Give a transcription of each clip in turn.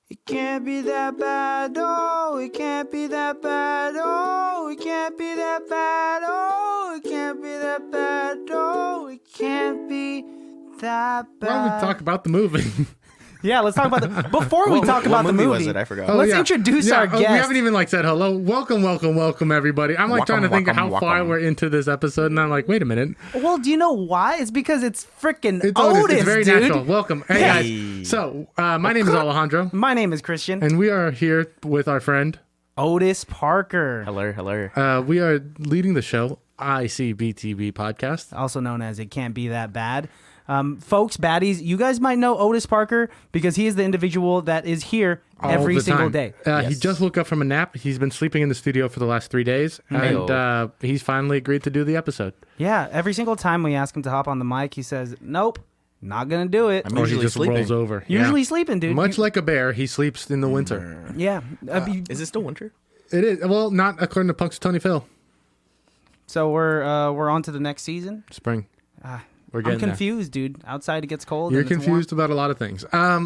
It can't be that bad, oh, it can't be that bad, oh, it can't be that bad, oh, it can't be that bad, oh, it can't be that bad. Why don't we talk about the movie? Yeah, let's talk about the... Before we talk about the movie... was it? I forgot. Let's introduce our guest. We haven't even said hello. Welcome, everybody. I'm trying to think of how far we're into this episode, and I'm like, wait a minute. Well, do you know why? It's because it's freaking Otis, It's very dude. natural. Welcome. Hey, guys. So, my name is Alejandro. My name is Christian. And we are here with our friend... Otis Parker. Hello. We are leading the show, ICBTB Podcast. Also known as It Can't Be That Bad. Folks, baddies, you guys might know Otis Parker because he is the individual that is here every single day. He just woke up from a nap. He's been sleeping in the studio for the last 3 days, and he's finally agreed to do the episode. Yeah, every single time we ask him to hop on the mic, he says, nope, not going to do it. I'm Or he usually just sleeping. rolls over. Usually sleeping, dude. Much like a bear, he sleeps in the winter. Yeah. Is it still winter? It is. Well, not according to Punxsutawney Phil. So we're on to the next season. Spring. We're I'm getting confused, dude. Outside it gets cold. You're and it's confused about a lot of things.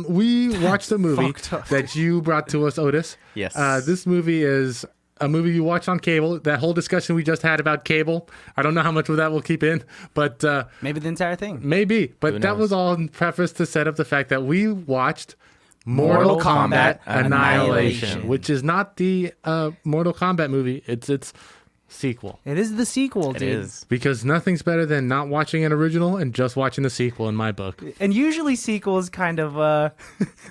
We watched a movie Fucked up. that you brought to us, Otis. Yes. This movie is a movie you watched on cable. That whole discussion we just had about cable, I don't know how much of that we'll keep in, but Maybe the entire thing. maybe. But Who that knows? was all in preface to set up the fact that we watched Mortal Kombat Annihilation, which is not the Mortal Kombat movie. It's its sequel. It is the sequel, It dude. is. Because nothing's better than not watching an original and just watching the sequel in my book. And usually sequels kind of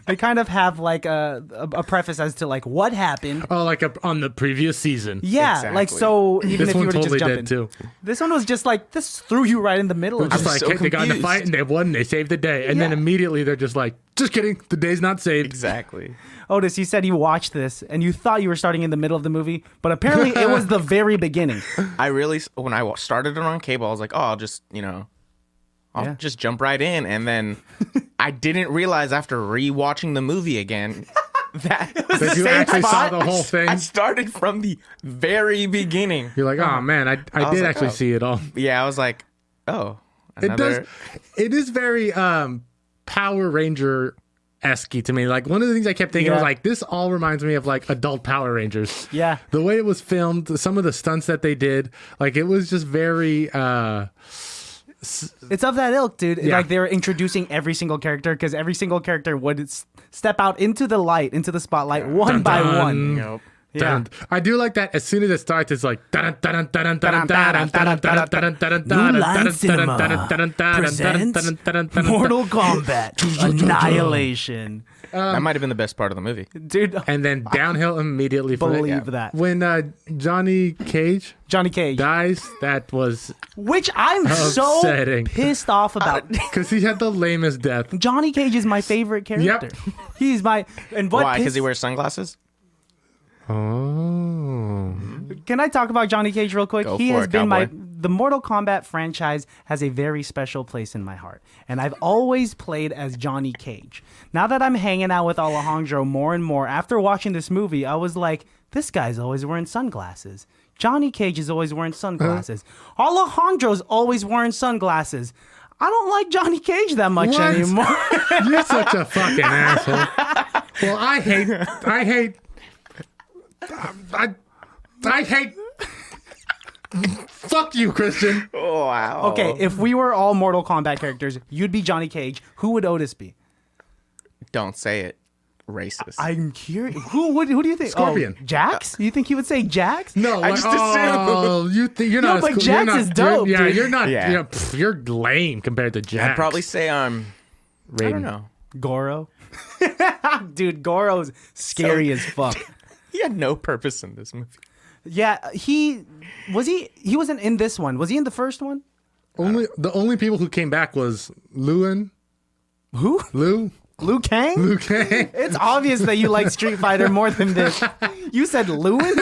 they kind of have like a preface as to like what happened. Oh, like on the previous season. Yeah, Exactly. like so even This if you one were to totally just jump did in. too. This one was just like this threw you right in the middle of Just it. like, so hey, they got in a confused. fight and they won, they saved the day. And then Yeah. immediately they're just like, just kidding, the day's not saved. Exactly. Otis, you said you watched this and you thought you were starting in the middle of the movie, but apparently it was the very beginning. When I started it on cable, I was like, oh, I'll just, I'll just jump right in. And then I didn't realize after rewatching the movie again that That you actually saw the whole thing. I started from the very beginning. You're like, oh man, I was did like, actually oh. see it all. Yeah, I was like, oh. It does. It is very Power Ranger esque to me. Like one of the things I kept thinking was like, this all reminds me of like adult Power Rangers. Yeah. The way it was filmed, some of the stunts that they did, like it was just very It's of that ilk, dude. Yeah. Like they were introducing every single character because every single character would step out into the light, into the spotlight, one by Dun-dun. one. Nope. Yeah. Dun. I do like that as soon as it starts, it's like New Line Cinema presents Mortal Kombat Annihilation. That might have been the best part of the movie. Dude, And then downhill immediately from it. believe that. When Johnny Cage Johnny Cage. dies, that was Which I'm Upsetting. so pissed off about. because he had the lamest death. Johnny Cage is my favorite character. He's my... And what Why? Because he pissed- wears sunglasses? Oh. Can I talk about Johnny Cage real quick? Go He for has it, been cowboy. the Mortal Kombat franchise has a very special place in my heart. And I've always played as Johnny Cage. Now that I'm hanging out with Alejandro more and more, after watching this movie, I was like, this guy's always wearing sunglasses. Johnny Cage is always wearing sunglasses. Alejandro's always wearing sunglasses. I don't like Johnny Cage that much What? anymore. You're such a fucking asshole. Well, I hate. Fuck you, Christian. Oh, wow. Okay, if we were all Mortal Kombat characters, you'd be Johnny Cage. Who would Otis be? Don't say it. Racist. I'm curious. Who do you think? Scorpion. Oh, Jax? You think he would say Jax? No, I just assumed. you're No, not. but as cool- Jax you're not, is dope, You're, yeah, dude. you're not. Yeah. You're lame compared to Jax. I'd probably say I don't know. Goro? Dude, Goro's scary as fuck. He had no purpose in this movie. Yeah, he wasn't in this one. Was he in the first one? The only people who came back was Lou Liu Kang? Kang. It's obvious that you like Street Fighter more than this. You said Lewin?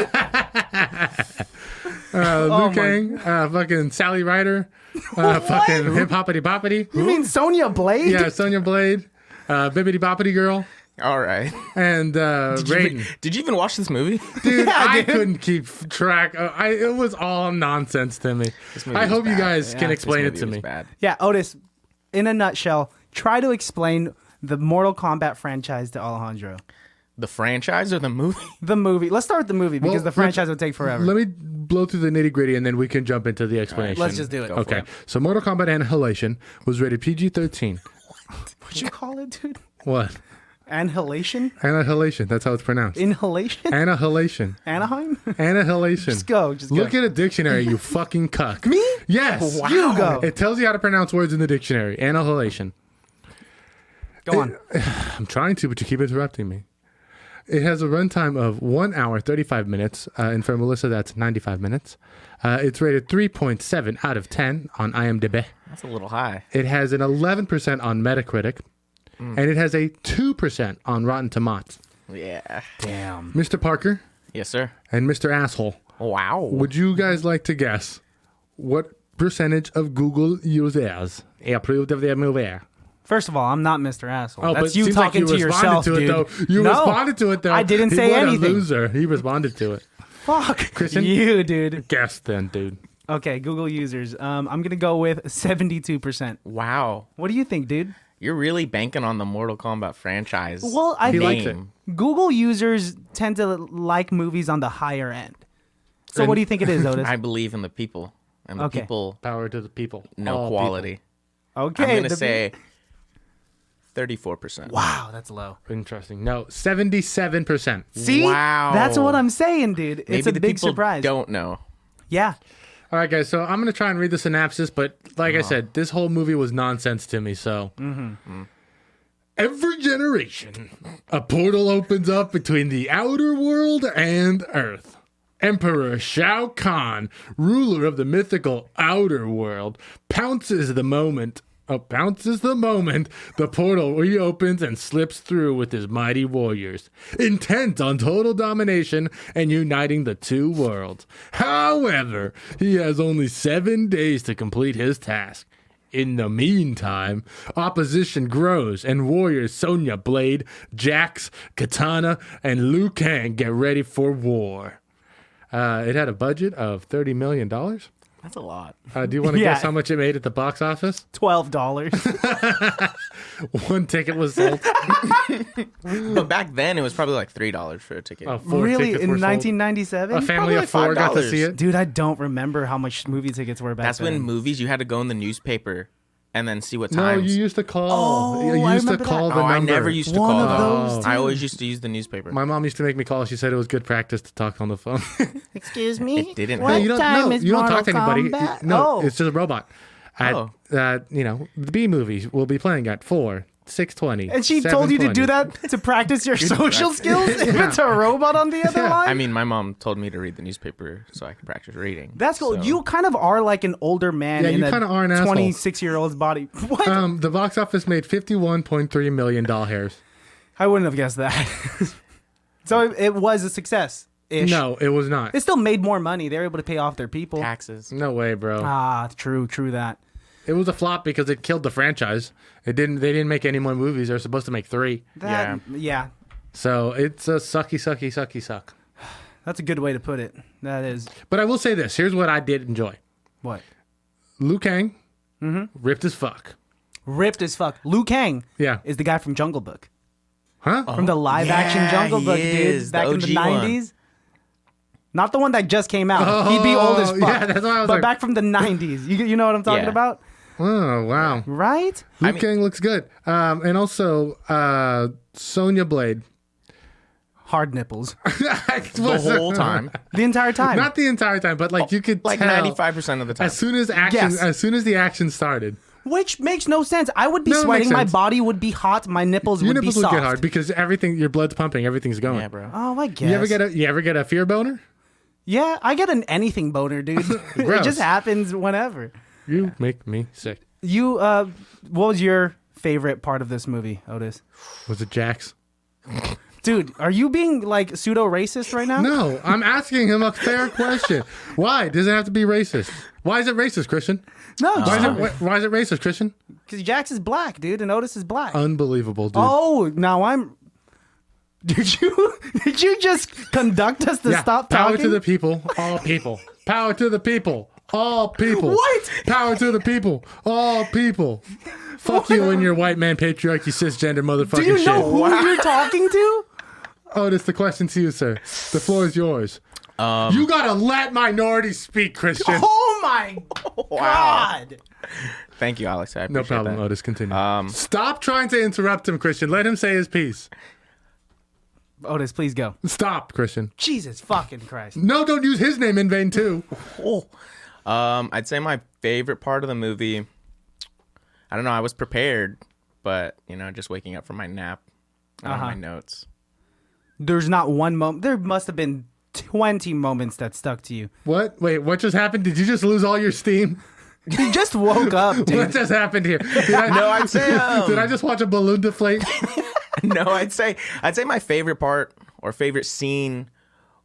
Liu Kang, fucking Sally Ryder, fucking Hip Hoppity Boppity. You mean Sonya Blade? Yeah, Sonya Blade, Bibbity Boppity Girl, All right. and Raiden. Did you even watch this movie? Dude, I dude. couldn't keep track. It was all nonsense to me. movie I was hope you bad. guys can This explain it movie to was me. Bad. Yeah, Otis, in a nutshell, try to explain the Mortal Kombat franchise to Alejandro. The franchise or the movie? The movie. Let's start with the movie because Well, the franchise would take forever. Let me blow through the nitty gritty and then we can jump into the explanation. Let's just do it. Okay. So Mortal Kombat Annihilation was rated PG-13. What'd you call it, dude? What? Annihilation? Annihilation. That's how it's pronounced. Inhalation? Annihilation. Anaheim? Annihilation. Just go. Look at a dictionary, you fucking cuck. Me? Yes. Wow. You go. It tells you how to pronounce words in the dictionary. Annihilation. Go on. I'm trying to, but you keep interrupting me. It has a runtime of 1 hour, 35 minutes. And for Melissa, that's 95 minutes. It's rated 3.7 out of 10 on IMDb. That's a little high. It has an 11% on Metacritic. And it has a 2% on Rotten Tomatoes. Yeah. Damn. Mr. Parker Yes, sir. and Mr. Asshole, Wow. would you guys like to guess what percentage of Google users approved of their movie? First of all, I'm not Mr. Asshole. Oh, That's but you seems like talking you to responded yourself, to it, dude. though. You No, responded to it, though. I didn't say What anything. A loser. He responded to it. Fuck. Christian? You, dude. Guess then, dude. Okay, Google users. I'm going to go with 72%. Wow. What do you think, dude? You're really banking on the Mortal Kombat franchise. Well, I He think likes it. Google users tend to like movies on the higher end. So what do you think it is, Otis? I believe in the people. And the Okay. people Power to the people. know All quality. Okay. I'm going to the- say 34%. Wow, that's low. people. Interesting. No, 77%. See? Wow. That's what I'm saying, dude. It's Maybe a the big people surprise. don't know. Yeah. All right, guys. So I'm going to try and read the synopsis, but like I said, this whole movie was nonsense to me. So every generation, a portal opens up between the outer world and Earth. Emperor Shao Kahn, ruler of the mythical outer world, pounces the moment the portal reopens and slips through with his mighty warriors, intent on total domination and uniting the two worlds. However, he has only 7 days to complete his task. In the meantime, opposition grows and warriors Sonya Blade, Jax, Katana, and Liu Kang get ready for war. It had a budget of $30 million. That's a lot. Do you want to Yeah. guess how much it made at the box office? $12. One ticket was sold. But back then, it was probably like $3 for a ticket. Oh, 4 Really? tickets In were sold. 1997? A family Probably of like 4 got to $5. see it. Dude, I don't remember how much movie tickets were back That's then. when movies, you had to go in the newspaper and then see what No, times. you used to call. Oh, you I used to remember call that. the Oh, number. I never used to One call of them. those, I too. always used to use the newspaper. My mom used to make me call. She said it was good practice to talk on the phone. Excuse me? It didn't What help. you don't. time No, is you don't talk to Mortal anybody. Kombat? No, Oh. it's just a robot. At, Oh. the B movies will be playing at 4, 6:20. And she told you to do 7:20. that to practice your social skills? If it's a robot on the other line? I mean, my mom told me to read the newspaper so I could practice reading. That's cool. So- You kind of are like an older man Yeah, in you a kinda are an asshole. 26-year-old's body. What? The box office made $51.3 million. I wouldn't have guessed that. So it was a success. No, it was not. It still made more money. They were able to pay off their people. taxes. No way, bro. Ah, true that. It was a flop because it killed the franchise. They didn't make any more movies. They were supposed to make 3. Yeah. So it's a sucky suck. That's a good way to put it. That is. But I will say this. Here's what I did enjoy. What? Liu Kang, ripped as fuck. Ripped as fuck. Liu Kang Yeah. is the guy from Jungle Book. Huh? From the live-action yeah, Jungle he Book, is, dude. the Back in the OG one. 90s. Not the one that just came out. He'd be old as fuck. yeah, that's why I was but like- back from the 90s. You know what I'm talking Yeah. about? Oh, wow. Right? Liu Kang looks good. And also, Sonya Blade. Hard nipples. The whole time. The entire time. Not the entire time, but like you could Like tell 95% of the time. as soon as the action started. Which makes no sense. I would be No, it sweating. makes My sense. body would be hot. My nipples Your would be nipples would soft. get hard because your blood's pumping, everything's going. Yeah, bro. Oh, I guess. You ever get a fear boner? Yeah, I get an anything boner, dude. It Gross. just happens whenever. You make me sick. You, what was your favorite part of this movie, Otis? Was it Jax? Dude, are you being like pseudo-racist right now? No, I'm asking him a fair question. Why does it have to be racist? Why is it racist, Christian? No, Why is it racist, Christian? because Jax is black, dude, and Otis is black. Unbelievable, dude. Oh, now I'm. Did you just conduct us to Yeah, stop power talking? to the people, all people. Power to the people, all people. What? Power to the people, all people. Fuck you and your white man patriarchy cisgender motherfucking Do you know shit. who you're talking to? Otis, the question to you, sir. The floor is yours. You gotta let minorities speak, Christian. Oh my God! Thank you, Alex. I appreciate No problem, that. Otis. Continue. Stop trying to interrupt him, Christian. Let him say his piece. Otis, please go. Stop, Christian. Jesus fucking Christ! No, don't use his name in vain, too. I'd say my favorite part of the movie. I don't know. I was prepared, but just waking up from my nap. I don't have my notes. There's not one moment. There must have been 20 moments that stuck to you. What? Wait, what just happened? Did you just lose all your steam? You just woke up, dude. What just happened here? No, I'd say. Did I just watch a balloon deflate? No, I'd say my favorite part or favorite scene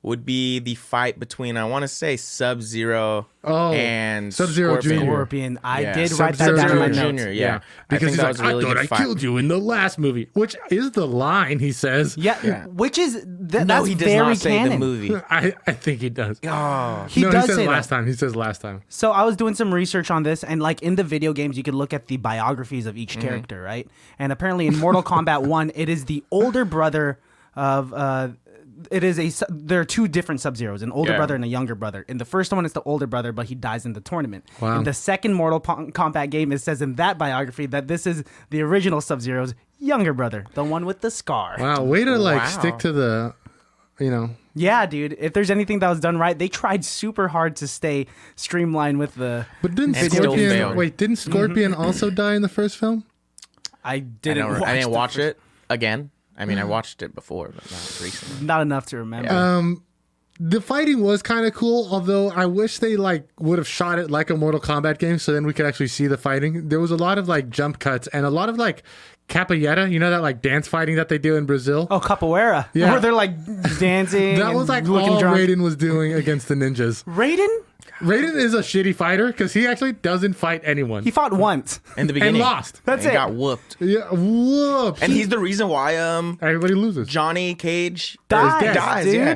would be the fight between, I want to say, Sub-Zero and Sub-Zero Scorpion. Jr. Scorpion. I Yeah. did write that down in my Sub-Zero notes. Jr. Yeah, Because he's that like, was a really I thought good I fight. killed you in the last movie, which is the line he says. Yeah, which is No, that's he does very not say canon. the movie. I think he does. Oh, He No, does he says say last that. time. He says last time. So I was doing some research on this, and like in the video games, you could look at the biographies of each character, right? And apparently, in Mortal Kombat 1, it is the older brother of. There are two different Sub-Zeros, an older brother and a younger brother. In the first one, it's the older brother, but he dies in the tournament. Wow. In the second Mortal Kombat game, it says in that biography that this is the original Sub-Zero's younger brother, the one with the scar. Wow, way to Wow. stick to the, Yeah, dude. If there's anything that was done right, they tried super hard to stay streamlined with the. But didn't And still Scorpion? failed. Wait, didn't Scorpion also die in the first film? I didn't. I didn't the watch first- it again. I mean, I watched it before, but not recently. Not enough to remember. The fighting was kind of cool, although I wish they would have shot it like a Mortal Kombat game, so then we could actually see the fighting. There was a lot of jump cuts and a lot of capoeira, that dance fighting that they do in Brazil. Oh, capoeira. Yeah. Where they're dancing. That was and looking all drunk. Raiden was doing against the ninjas. Raiden? Raiden is a shitty fighter because he actually doesn't fight anyone. He fought once. In the beginning, and lost. That's and it. got whooped. Yeah, whoops. And he's the reason why Everybody loses. Johnny Cage Dies, dude. Yeah.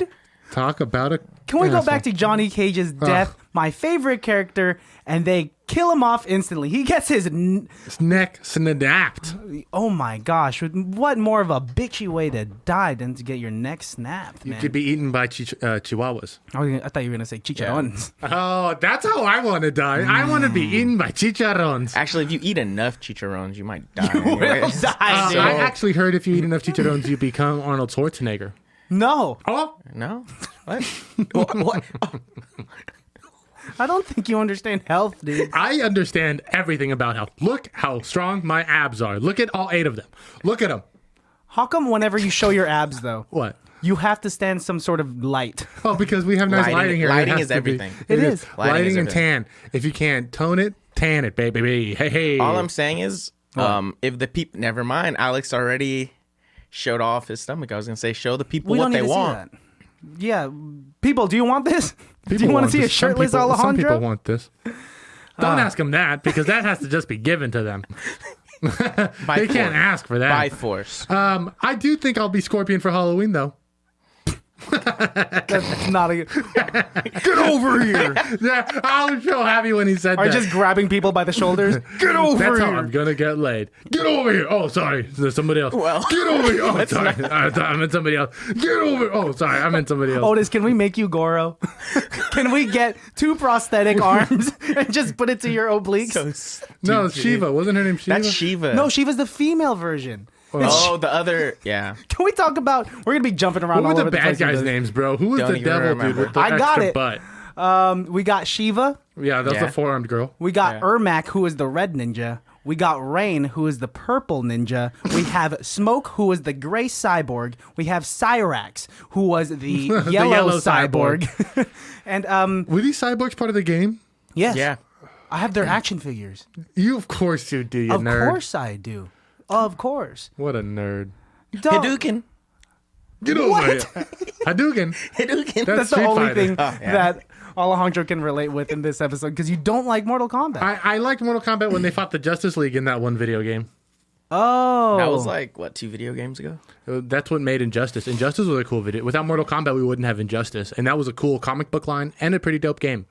Talk about it. Can we go back to Johnny Cage's death? My favorite character, and they kill him off instantly. He gets his. His neck snapped. Oh my gosh! What more of a bitchy way to die than to get your neck snapped, man? Could be eaten by chihuahuas. I thought you were gonna say chicharrones. Oh, that's how I want to die. I want to be eaten by chicharrones. Actually, if you eat enough chicharrones, you might die. You will anyways. die, dude. I actually heard if you eat enough chicharrones, you become Arnold Schwarzenegger. No, Oh, No? What? What? Oh. I don't think you understand health, dude. I understand everything about health. Look how strong my abs are. Look at all 8 of them. Look at them. How come whenever you show your abs, though, What? you have to stand some sort of light? Oh, because we have nice lighting here. Lighting It has is to be. everything. It is. Lighting, is and everything. tan. If you can't tone it, tan it, baby. Hey. All I'm saying is, if the people, never mind, Alex already showed off his stomach. I was going to say, show the people We what don't they need to want. see that. Yeah, people, do you want this? Do you want want to see a this. Some shirtless people- Some Alejandro? people want this. Don't ask them that because that has to just be given to them. By They can't force. ask for that. By force. I do think I'll be Scorpion for Halloween, though. That's not a. Get over here! Yeah, I was so happy when he said Are that. just grabbing people by the shoulders. Get over That's how here! I'm gonna get laid. Get over here. Oh, sorry. There's somebody else. Well, Get over here. Oh, sorry. I meant somebody else. Get over. Oh, sorry. I meant somebody else. Otis, can we make you Goro? Can we get 2 prosthetic arms and just put it to your obliques? No, it's Shiva. Wasn't her name Shiva? That's Shiva. No, Shiva's the female version. Oh, the other, yeah. Can we talk about? We're gonna be jumping around. What all were over the bad place with guys' this. names, bro? Who was Don't the even devil dude remember. with the I got extra it. butt? We got Shiva. Yeah, that's Yeah. the four-armed girl. We got Yeah. Ermac, who is the red ninja. We got Rain, who is the purple ninja. We have Smoke, who is the gray cyborg. We have Cyrax, who was the yellow, yellow cyborg. And Were these cyborgs part of the game? yes, Yeah. I have their action figures. You, of course, you do, you Of nerd. course I do. Of course. What a nerd. Don't- Hadouken. Get over What? here. Hadouken. Hadouken. That's the Street only Fighter. thing yeah. that Alejandro can relate with in this episode because you don't like Mortal Kombat. I liked Mortal Kombat when they fought the Justice League in that one video game. Oh, That was like, what, 2 video games ago? That's what made Injustice. Injustice was a cool video. Without Mortal Kombat, we wouldn't have Injustice. And that was a cool comic book line and a pretty dope game.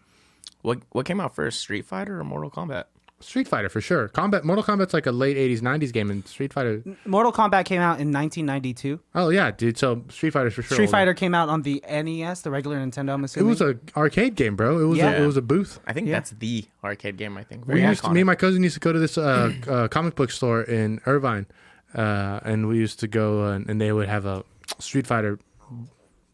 What came out first, Street Fighter or Mortal Kombat? Street Fighter for sure. Mortal Kombat's like a late 80s, 90s game, and Street Fighter. Mortal Kombat came out in 1992. Oh, yeah, dude. So Street Fighter's for sure. Street Fighter came out on the NES, the regular Nintendo, I'm assuming. It was an arcade game, bro. It was, it was a booth. I think that's the arcade game, I think. Me and my cousin used to go to this comic book store in Irvine, and we used to go, and they would have a Street Fighter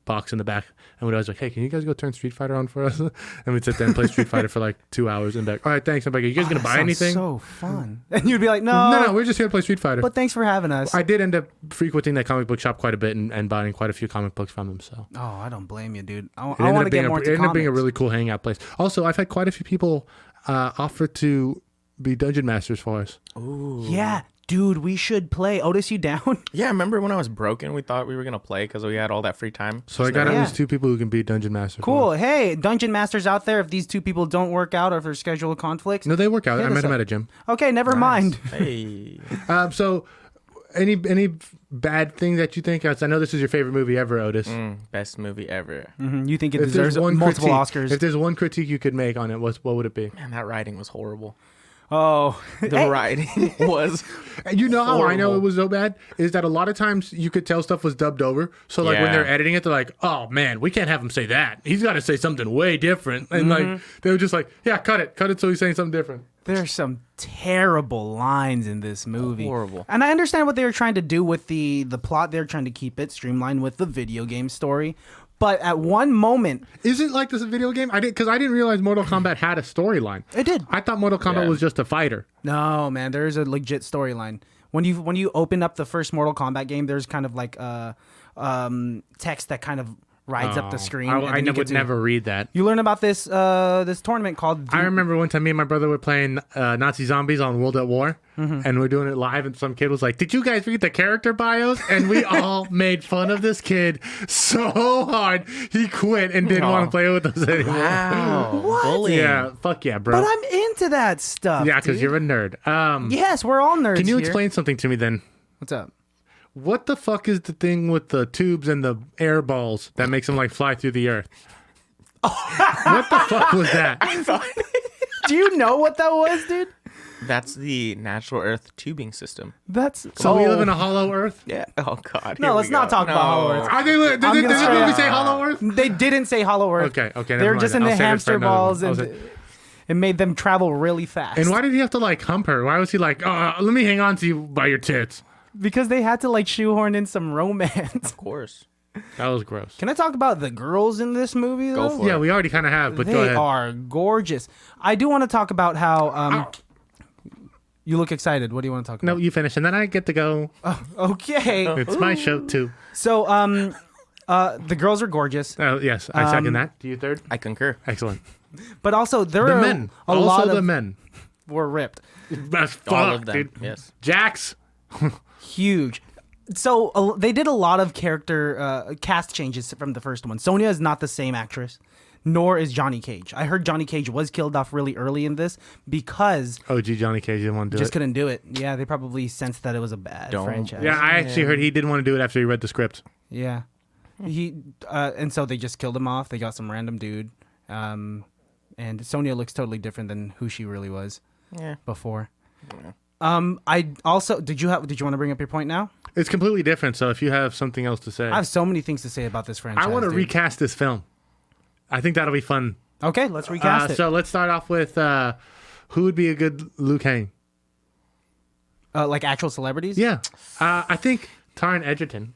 box in the back, and we'd always like, hey, can you guys go turn Street Fighter on for us? And we'd sit there and play Street Fighter for like 2 hours and be like, all right, thanks. I'm like, are you guys gonna buy anything? So fun. And you'd be like, no, we're just here to play Street Fighter. but thanks for having us. I did end up frequenting that comic book shop quite a bit and buying quite a few comic books from them. So Oh, I don't blame you, dude. I it want to get more it to ended up being a comics. really cool hangout place. Also, I've had quite a few people offer to be dungeon masters for us. Ooh. Yeah, dude, we should play. Otis, you down? Yeah, remember when I was broken? We thought we were going to play because we had all that free time. So I got at least 2 people who can be dungeon masters. Cool. Hey, dungeon masters out there, if these 2 people don't work out or if there's schedule conflicts. No, they work out. Hit I us met them up. at a gym. Okay, never mind. Hey. So any bad thing that you think? I know this is your favorite movie ever, Otis. Best movie ever. You think it If there's deserves one multiple critique- Oscars? If there's one critique you could make on it, what would it be? Man, that writing was horrible. Oh, The writing was And you know how I know horrible. it was so bad is that a lot of times you could tell stuff was dubbed over. So like when Yeah. they're editing it, they're like, "Oh man, we can't have him say that. He's got to say something way different." And like they were just like, "Yeah, cut it, so he's saying something different." there's some terrible lines in this movie. Horrible. And I understand what they were trying to do with the plot. They're trying to keep it streamlined with the video game story. But at one moment, Is it like this video game? I didn't realize Mortal Kombat had a storyline. it did. I thought Mortal Kombat Yeah. was just a fighter. No, man, there is a legit storyline. When you open up the first Mortal Kombat game, there's kind of like text that kind of rides up the screen. and I then you would get to- never read that. You learn about this this tournament called. I remember one time me and my brother were playing Nazi zombies on World at War, and we're doing it live, and some kid was like, "Did you guys read the character bios?" And we all made fun of this kid so hard, he quit and didn't want to play with us anymore. wow. What? Bullying. Yeah, fuck yeah, bro. But I'm into that stuff. Yeah, because dude. you're a nerd. Yes, we're all nerds. Can you here. explain something to me then? What's up? What the fuck is the thing with the tubes and the air balls that makes them like fly through the earth? What the fuck was that? Do you know what that was, dude? That's the natural Earth tubing system. That's So we live in a hollow earth? Yeah. Oh God. No, here let's we not go. talk about Hollow Earth. Are they, did I'm it, gonna did the straight movie up- say hollow earth? They didn't say Hollow Earth. Okay, They never were mind just then. in the I'll save it for hamster another one. balls, I'll and say- it made them travel really fast. And why did he have to like hump her? Why was he like, let me hang on to you by your tits? Because they had to like shoehorn in some romance. Of course. That was gross. Can I talk about the girls in this movie? Go Though? for Yeah, it. we already kind of have, but go They ahead. are gorgeous. I do want to talk about how. You look excited. What do you want to talk No, about? you finish, and then I get to go. Okay. It's my show too. So, the girls are gorgeous, Yes, I second that. Do you third? I concur. Excellent. but also there The are men. a Also lot the of men. were ripped, That's All fuck, of them. dude. Yes. Jax. huge. So they did a lot of character cast changes from the first one. Sonya is not the same actress, nor is Johnny Cage. I heard Johnny Cage was killed off really early in this because OG Johnny Cage didn't want to do just it. couldn't do it. Yeah, they probably sensed that it was a bad Don't- franchise. Yeah, I actually heard he didn't want to do it after he read the script. Yeah. He and so they just killed him off. They got some random dude. And Sonya looks totally different than who she really was Yeah. before. I also did you want to bring up your point now? It's completely different. So if you have something else to say, I have so many things to say about this franchise. I want to dude. recast this film. I think that'll be fun. Okay, let's recast it. So let's start off with who would be a good Liu Kang? Like actual celebrities? Yeah, I think Taron Egerton.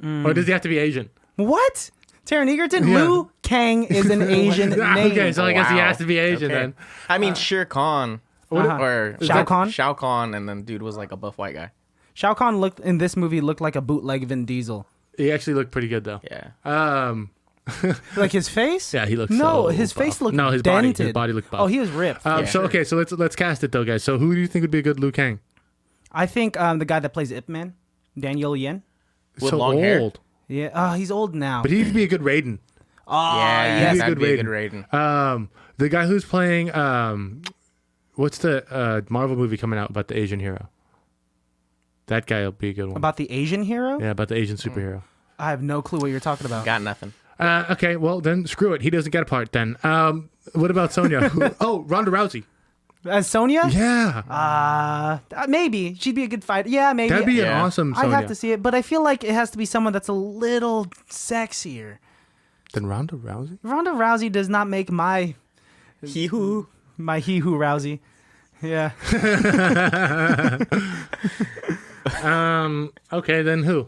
Or does he have to be Asian? What? Taron Egerton? Yeah. Liu Kang is an Asian name. Okay, so I guess he Wow. has to be Asian Okay. then. I mean, Shere Khan. Or Shao Kahn? Shao Kahn, and then dude was like a buff white guy. Shao Kahn looked in this movie looked like a bootleg Vin Diesel. He actually looked pretty good though. Yeah. Like his face? Yeah, he looks. No, so his buff. face looked No, his dented. body. His body looked buff. Oh, he was ripped. So okay, so let's cast it though, guys. So who do you think would be a good Liu Kang? I think the guy that plays Ip Man, Daniel Yen. With so long old, hair? Yeah, he's old now. but he'd be a good Raiden. Oh, Yeah, yes. He's a that'd good be a good Raiden. The guy who's playing what's the Marvel movie coming out about the Asian hero? That guy will be a good one. About the Asian hero? Yeah, about the Asian superhero. I have no clue what you're talking about. Got nothing. Okay, well then screw it. He doesn't get a part then. What about Sonya? Oh, Ronda Rousey. As Sonya? Yeah. Maybe. She'd be a good fighter. Yeah, maybe. That'd be an Yeah. awesome Sonya. I'd have to see it, but I feel like it has to be someone that's a little sexier. Then Ronda Rousey? Ronda Rousey does not make my He-hoo. Rousey. Yeah. Okay, then who?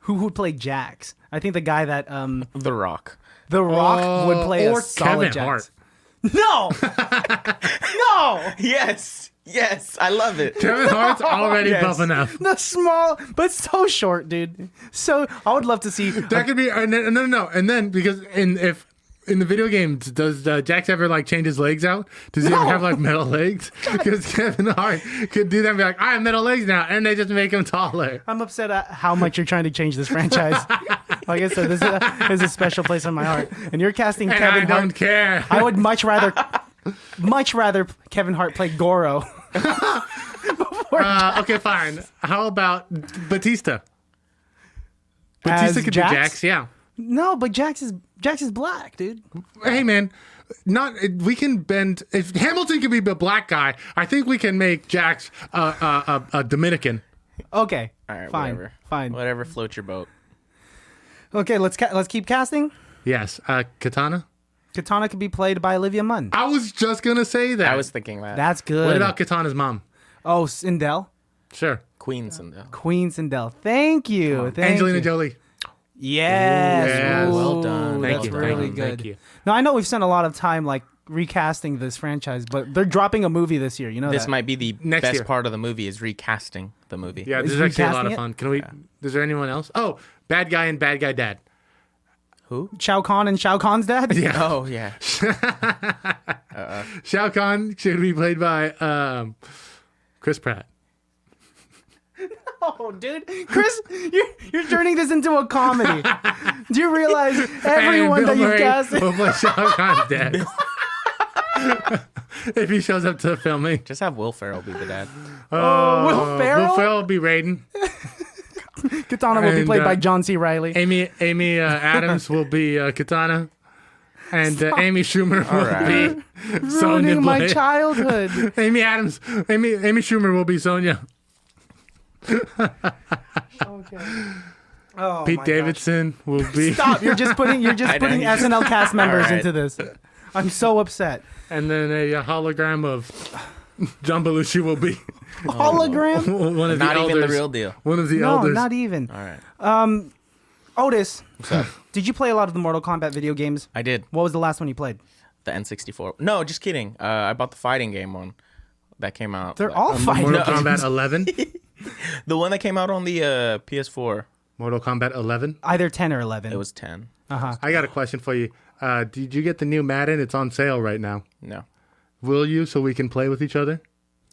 Who would play Jax? I think the guy that The Rock. The Rock would play or a solid Kevin Jax. Hart. No. No. Yes. I love it. Kevin Hart's already Yes. buff enough. The small, but so short, dude. So I would love to see. That could be no. And then because if in the video games, does Jax ever like change his legs out? Does he ever have like metal legs? Because Kevin Hart could do that and be like, I have metal legs now, and they just make him taller. I'm upset at how much you're trying to change this franchise. Like I said, this is a special place in my heart. And you're casting And Kevin I don't Hart. care. I would much rather Kevin Hart play Goro. Okay, fine. How about Batista? As Batista could Jax? be Jax, yeah. No, but Jax is black, dude. Hey man, we can bend. If Hamilton can be the black guy, I think we can make Jax a Dominican. Okay, All right, fine, whatever. fine. Whatever floats your boat. Okay, let's keep casting. Yes, Katana. Katana could be played by Olivia Munn. I was just gonna say that. I was thinking that. That's good. What about Katana's mom? Oh, Sindel, Sure, Queen Sindel. Queen Sindel. Thank you. Thank Angelina you. Jolie. Yes. Yes. Well done. Thank That's you, really thank you, good. thank you. Now I know we've spent a lot of time like recasting this franchise, but they're dropping a movie this year. You know This that. might be the Next best year. part of the movie is recasting the movie. Yeah, this Is is actually a lot recasting of it? fun. Can we? Is there anyone else? Oh, bad guy and bad guy dad. Who? Shao Kahn and Shao Kahn's dad. Yeah, Oh yeah. Shao Kahn should be played by Chris Pratt. Oh, dude, Chris, you're turning this into a comedy. Do you realize everyone And that Bill you've Murray casted? will play Shao Kahn's dad. If he shows up to filming. Just have Will Ferrell be the dad. Will Ferrell? Will Ferrell will be Raiden. Katana will be And, played by John C. Riley. Amy Adams will be Katana. And Amy Schumer will right. be Sonya Ruining my Blade. childhood. Amy Schumer will be Sonya. Okay. Oh, Pete my Davidson will be. gosh. Stop! You're just putting know. SNL cast members All right. into this. I'm so upset. And then a hologram of John Belushi will be Hologram? one of the Not elders. even the real deal. One of the No, elders. not even. All right. Otis, did you play a lot of the Mortal Kombat video games? I did. What was the last one you played? The N64. No, just kidding. I bought the fighting game one that came out. They're all fighting. Mortal games. Kombat 11. The one that came out on the PS4. Mortal Kombat 11. Either 10 or 11. It was 10. I got a question for you. Did you get the new Madden? It's on sale right now. No. Will you, so we can play with each other?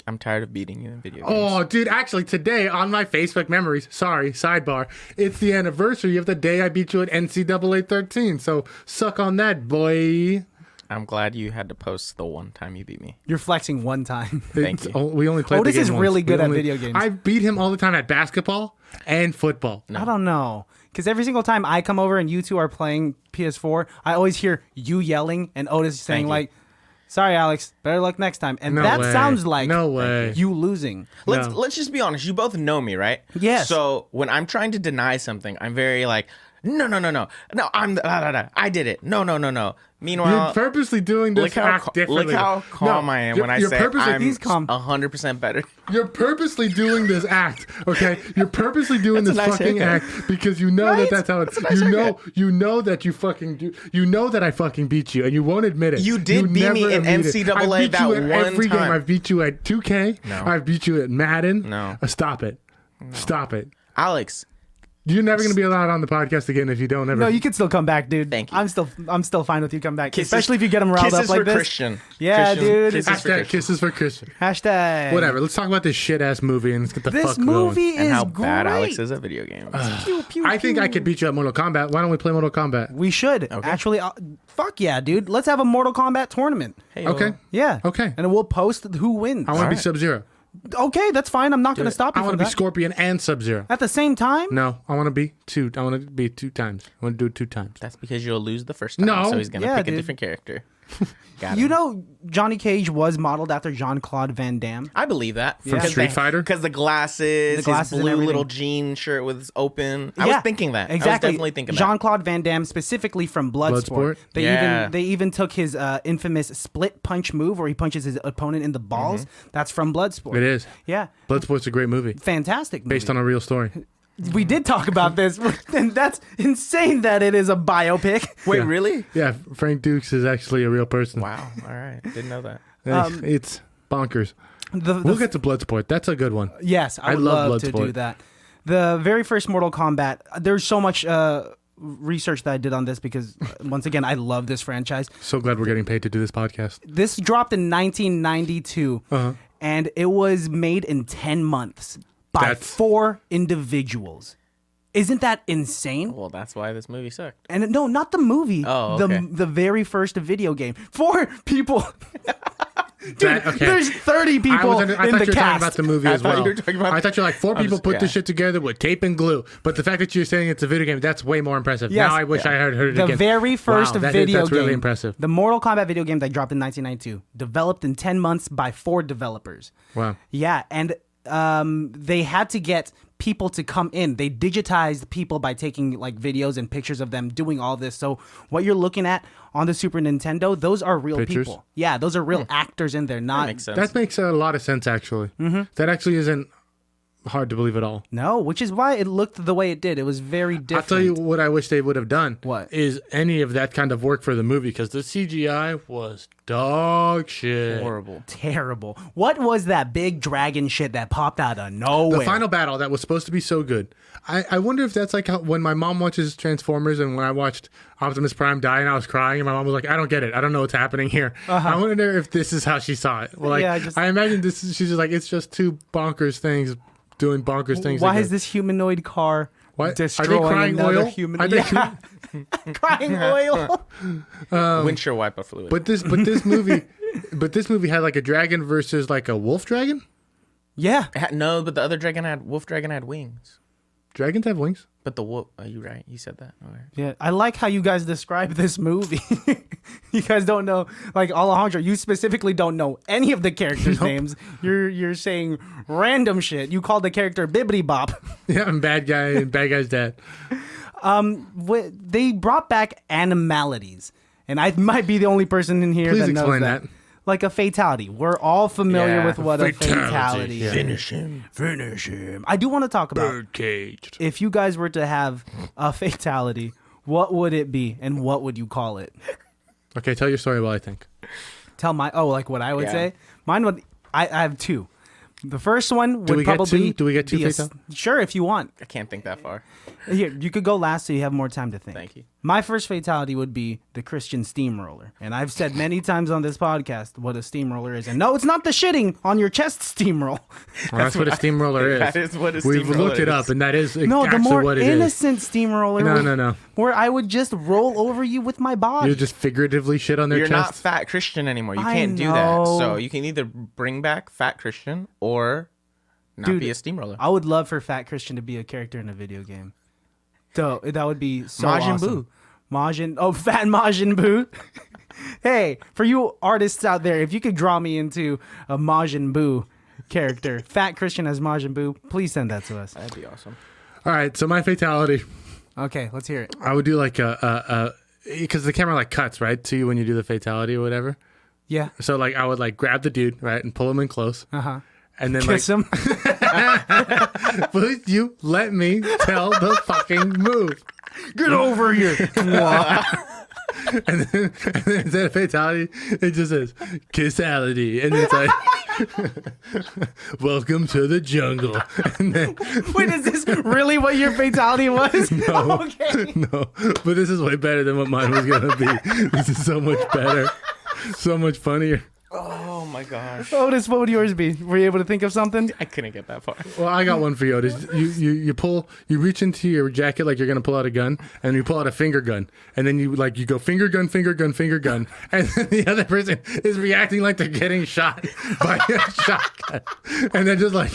I'm tired of beating you in video games. Oh, dude, actually, today on my Facebook memories, sorry, sidebar, it's the anniversary of the day I beat you at NCAA 13. So suck on that, boy. I'm glad you had to post the one time you beat me. You're flexing one time. Thank you. We only played Otis the game is once. really We good at only- video games. I beat him all the time at basketball and football. I don't know. Because every single time I come over and you two are playing PS4, I always hear you yelling and Otis saying, you. like, sorry, Alex, better luck next time. And No that way. sounds like No way. you losing. Let's just be honest. You both know me, right? Yes. So when I'm trying to deny something, I'm very like, no, I'm I did it. No. Meanwhile, You're purposely doing this act differently. look how calm I am when I say I'm He's calm. 100% better. You're purposely doing this act, okay? You're purposely doing this That's a nice fucking haircut. act because you know Right? that's how it's. That's a nice You know that you fucking do. You know that I fucking beat you, and you won't admit it. You did beat me never in admit it. NCAA I beat that you at one every game. time. I've beat you at 2K. No. I've beat you at Madden. No. Stop it. Stop it. Alex, You're never gonna be allowed on the podcast again if you don't ever. No, you can still come back, dude. Thank you. I'm still fine with you coming back. Kisses- Especially if you get them riled kisses up like for this. Christian. Yeah, Christian, dude. kisses for Hashtag Christian. kisses for Christian. Hashtag. Whatever. Let's talk about this shit ass movie and let's get the This fuck movie And is how great. bad Alex is at video games. Pew, pew, going. I think I pew. could beat you at Mortal Kombat. Why don't we play Mortal Kombat? We should. Actually, fuck yeah, dude. Let's have a Mortal Kombat tournament. Hey, Okay. Yeah. Okay. And we'll post who wins. I want to be right. Sub-Zero. Okay, that's fine. I'm not going to stop you I from want to be that. Scorpion and Sub-Zero. At the same time? No, I want to be two. I want to be two times. I want to do it 2 times. That's because you'll lose the first time. No. So he's going to Yeah, pick dude. a different character. Got You him. know, Johnny Cage was modeled after Jean-Claude Van Damme. I believe that. From Street Fighter? Because the glasses, and his blue everything. little jean shirt was open. I was thinking that. Exactly. I was definitely thinking that. Jean-Claude Van Damme, specifically from Bloodsport. Bloodsport? They even took his infamous split punch move where he punches his opponent in the balls. That's from Bloodsport. It is. Yeah. Bloodsport's a great movie. Fantastic movie. Based on a real story. We did talk about this, and that's insane that it is a biopic. Wait, Yeah. really? Yeah, Frank Dukes is actually a real person. Wow. All right. Didn't know that. It's bonkers. The We'll get to Bloodsport. That's a good one. Yes, I I would love love to Bloodsport. do that. The very first Mortal Kombat, there's so much research that I did on this because, once again, I love this franchise. So glad we're getting paid to do this podcast. This dropped in 1992, and it was made in 10 months by That's- 4 individuals. Isn't that insane? Well, that's why this movie sucked. And no, not the movie. Oh, okay. The very first video game. 4 people. Dude, Okay. there's 30 people I in thought the you were talking cast. about the movie I as thought well. you were talking about- I thought you're like 4 people put this yeah. shit together with tape and glue. But the fact that you're saying it's a video game, that's way more impressive. Yes. Now I wish I had heard it The again. very first Wow, video that's game. really impressive. The Mortal Kombat video game that dropped in 1992, developed in 10 months by 4 developers. Wow. Yeah, and they had to get people to come in. They digitized people by taking like videos and pictures of them doing all this. So what you're looking at on the Super Nintendo, those are real Pictures? people. Yeah, those are real actors in there, That not makes sense. That makes a lot of sense, actually. That actually isn't hard to believe at all. no, which is why it looked the way it did. It was very different. I'll tell you what I wish they would have done. What? Is any of that kind of work for the movie, because the CGI was dog shit. Horrible. Terrible. What was that big dragon shit that popped out of nowhere? The final battle that was supposed to be so good. I wonder if that's like how, when my mom watches Transformers and when I watched Optimus Prime die and I was crying and my mom was like, I don't get it. I don't know what's happening here. I wonder if this is how she saw it. Well, like, Yeah, I imagine this is, she's just like, it's just 2 bonkers things doing bonkers things. Why together. is this humanoid car What? destroying Are they crying another oil? human? Are they Yeah. Crying oil. Windshield wiper fluid. But this movie had like a dragon versus like a wolf dragon? Yeah. No, but the other wolf dragon had wings. Dragons have wings. But the wolf, are you right? You said that. Okay. Yeah, I like how you guys describe this movie. You guys don't know, like Alejandro, you specifically don't know any of the characters' names. You're saying random shit. You called the character Bibbidi Bop. Yeah, and bad guy's dad. They brought back animalities, and I might be the only person in here Please that knows explain that. that. Like a fatality. We're all familiar Yeah, with what a fatality yeah. is. Finish him. I do want to talk about Caged. if you guys were to have a fatality, what would it be and what would you call it? Okay, tell your story while I think. Tell like what I would Yeah. say. Mine would. I have 2. The first one would we get probably 2? Do we get 2 be sure if you want. I can't think that far. Here, you could go last so you have more time to think. Thank you. My first fatality would be the Christian steamroller. And I've said many times on this podcast what a steamroller is. And no, it's not the shitting on your chest steamroll. Well, that's what a steamroller is. That is what a We've steamroller looked it is. up, and that is No, the actually more what it is. innocent steamroller. No. Where I would just roll over you with my body. You just figuratively shit on their You're not chest. Fat Christian anymore. You I can't do that. know. So you can either bring back Fat Christian or not Dude, be a steamroller. I would love for Fat Christian to be a character in a video game. So that would be so Majin awesome. Fat Majin Buu. Hey, for you artists out there, if you could draw me into a Majin Buu character, Fat Christian as Majin Buu, please send that to us. That'd be awesome. All right, so my fatality, Okay, let's hear it. I would do like because the camera like cuts right to you when you do the fatality or whatever. Yeah. So like I would like grab the dude right and pull him in close, and then Kiss him. would you let me tell the fucking move? Get over here. And then instead of fatality, it just says kissality, and it's like welcome to the jungle. And then Wait, is this really what your fatality was? No. Okay. no, but this is way better than what mine was gonna be. This is so much better, so much funnier. Oh my my gosh. Otis, what would yours be? Were you able to think of something? I couldn't get that far. Well, I got one for you, Otis. You reach into your jacket like you're gonna pull out a gun, and you pull out a finger gun, and then you go finger gun, and then the other person is reacting like they're getting shot by a shotgun, and they're just like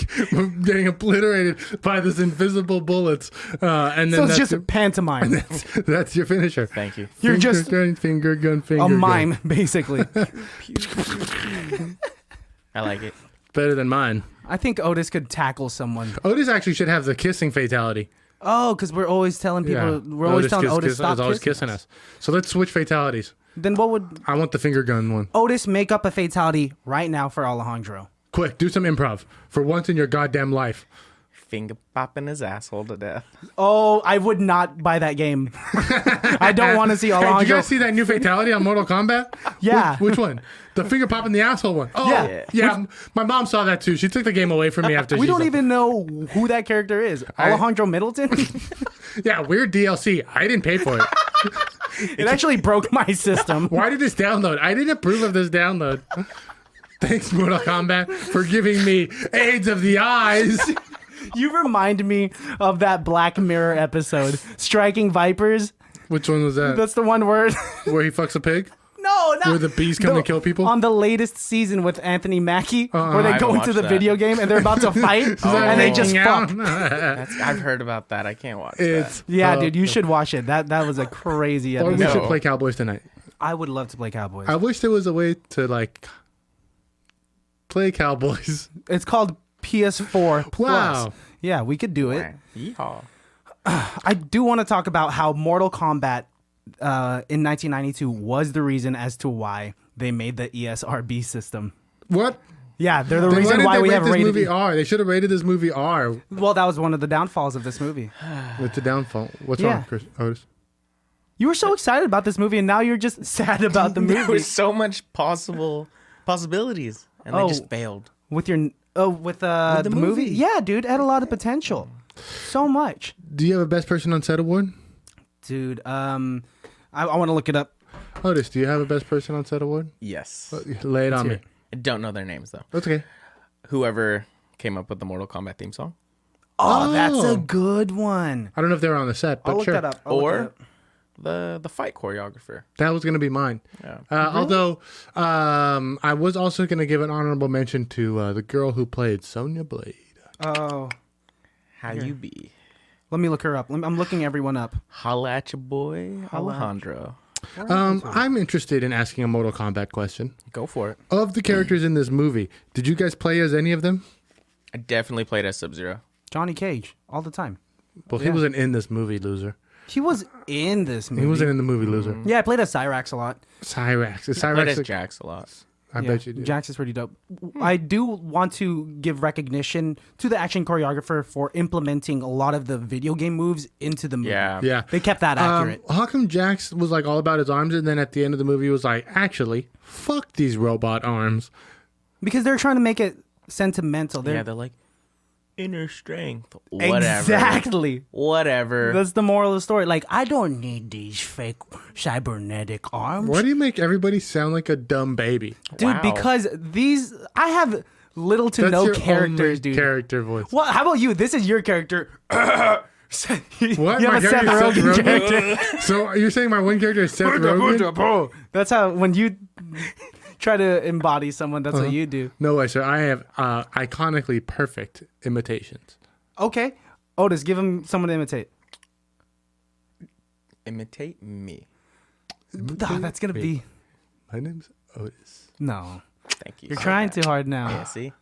getting obliterated by this invisible bullets. And then So it's that's just pantomime. that's your finisher. Thank you. You're just finger gun. a mime, basically. I like it. Better than mine. I think Otis could tackle someone. Otis actually should have the kissing fatality. Oh, because we're always telling people. We're always telling Otis stop is always kissing kissing us. So let's switch fatalities. Then what would I want the finger gun one. Otis make up a fatality right now for Alejandro? Quick, do some improv for once in your goddamn life. Finger popping his asshole to death. Oh, I would not buy that game. I don't want to see Hey, Alejandro. did you guys see that new fatality on Mortal Kombat? Yeah. Which one? The finger popping the asshole one. Oh, Yeah. My mom saw that too. She took the game away from me after We she don't saw- even know who that character is. Alejandro Middleton? Yeah, weird DLC. I didn't pay for it. It actually broke my system. Why did this download? I didn't approve of this download. Thanks, Mortal Kombat, for giving me AIDS of the eyes. You remind me of that Black Mirror episode, Striking Vipers. Which one was that? That's the one where... Where he fucks a pig? No, not... Where the bees come to kill people? On the latest season with Anthony Mackie, where they I go haven't into the watched video game and they're about to fight, and they just fuck. I've heard about that. I can't watch It's Yeah, dude, you should watch it. That was a crazy Or we episode. should No. play Cowboys tonight. I would love to play Cowboys. I wish there was a way to play Cowboys. It's called PS4 Plus. Wow. Yeah, we could do it. that. Yeehaw. I do want to talk about how Mortal Kombat in 1992 was the reason as to why they made the ESRB system. What? Yeah, they're the Then reason did why they we rate have this rated. movie R. They should have rated this movie R. Well, that was one of the downfalls of this movie. With the downfall. What's Yeah. wrong, Chris Otis? You were so excited about this movie, and now you're just sad about the There movie. was so much possibilities, and Oh. they just failed. With your the movie? movie. Yeah, dude, it had a lot of potential. So much. Do you have a best person on set award? Dude, I want to look it up. Otis, do you have a best person on set award? Yes. Lay it on hear me. it. I don't know their names though. That's okay. Whoever came up with the Mortal Kombat theme song, Oh, that's Oh. a good one. I don't know if they were on the set, but I'll look sure. that up. I'll look or that up. the fight choreographer. That was going to be mine. Yeah. Although I was also going to give an honorable mention to the girl who played Sonya Blade. Oh, How you be? let me look her up. I'm looking everyone up. Holla at your boy Alejandro. I'm interested in asking a Mortal Kombat question. Go for it. Of the characters in this movie, did you guys play as any of them? I definitely played as Sub-Zero. Johnny Cage, all the time. Well, he Yeah. wasn't in this movie, loser. He was in this movie. He wasn't in the movie, loser. Yeah, I played as Cyrax a lot. Cyrax. Is I played as Cyrax? Jax a lot. I bet you did. Jax is pretty dope. I do want to give recognition to the action choreographer for implementing a lot of the video game moves into the movie. Yeah. Yeah. They kept that accurate. How come Jax was like all about his arms, and then at the end of the movie was like, actually, fuck these robot arms. Because they're trying to make it sentimental. They're like inner strength. Whatever. Exactly. Whatever. That's the moral of the story. Like, I don't need these fake cybernetic arms. Why do you make everybody sound like a dumb baby? Dude, Wow. because I have little to That's no your characters, only dude. character voice. Well, how about you? This is your character. What? You My have a Seth character's Rogen Seth Rogen? character. So you're saying my one character is Seth Rogen? That's how, when you try to embody someone, that's what you do. No way, sir. I have iconically perfect imitations. Okay. Otis, give him someone to imitate. Imitate me. That's going to be... My name's Otis. No. Thank you. You're trying too hard now. Yeah, see?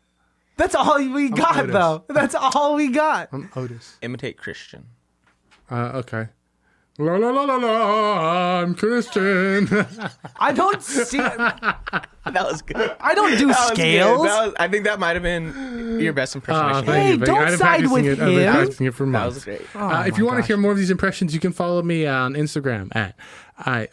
That's all we got, Otis. though. That's all we got. I'm Otis. Imitate Christian. Okay. La la la la la. I'm Christian. I don't see... That was good. I don't do That was good. scales. I think that might have been your best impersonation. Thank Hey, you, thank you. don't I've been side practicing with it. I've been him. practicing it for That months. was great. If Oh you my want to gosh. hear more of these impressions, you can follow me on Instagram at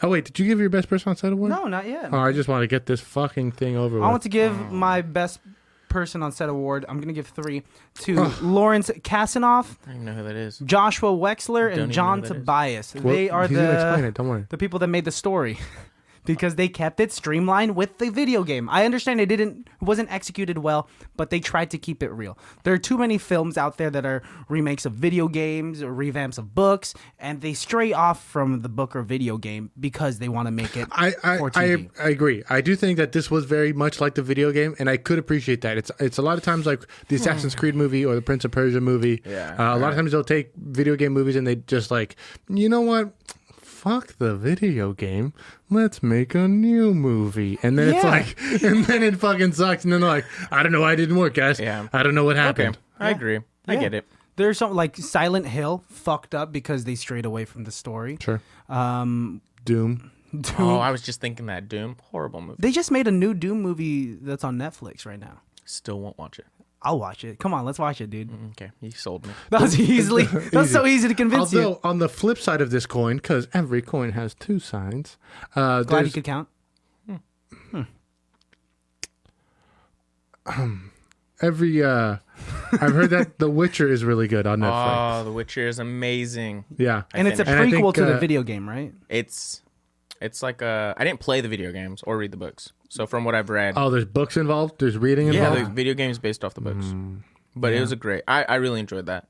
Oh wait, did you give your best person on set award? No, not yet. Oh, I just want to get this fucking thing over with. I want to give my best person on set award. I'm going to give 3 to Lawrence Kasanoff, I don't even know who that is. Joshua Wexler, Don't even and know John who that is. Tobias. Well, They are he's gonna explain the it. Don't worry. the people that made the story. because they kept it streamlined with the video game. I understand it wasn't executed well, but they tried to keep it real. There are too many films out there that are remakes of video games or revamps of books, and they stray off from the book or video game because they want to make it for TV. I agree. I do think that this was very much like the video game, and I could appreciate that. It's a lot of times like the Assassin's Creed movie or the Prince of Persia movie. Yeah. A lot of times they'll take video game movies and they just like, you know what? Fuck the video game. Let's make a new movie. And then it's like, and then it fucking sucks. And then they're like, I don't know why it didn't work, guys. Yeah. I don't know what happened. Okay. I agree. I get it. There's something like Silent Hill fucked up because they strayed away from the story. Sure. Doom. Oh, I was just thinking that Doom. Horrible movie. They just made a new Doom movie that's on Netflix right now. Still won't watch it. I'll watch it. Come on, let's watch it, dude. Okay, you sold me. That was so easy to convince Although, you. on the flip side of this coin, because every coin has two sides. Glad you could count. I've heard that The Witcher is really good on Netflix. Oh, The Witcher is amazing. Yeah. And it's a finished prequel think, to the video game, right? It's like I didn't play the video games or read the books. So from what I've read, Oh, there's books involved? There's reading yeah, involved? the video game is based off the books. But it was a great. I really enjoyed that.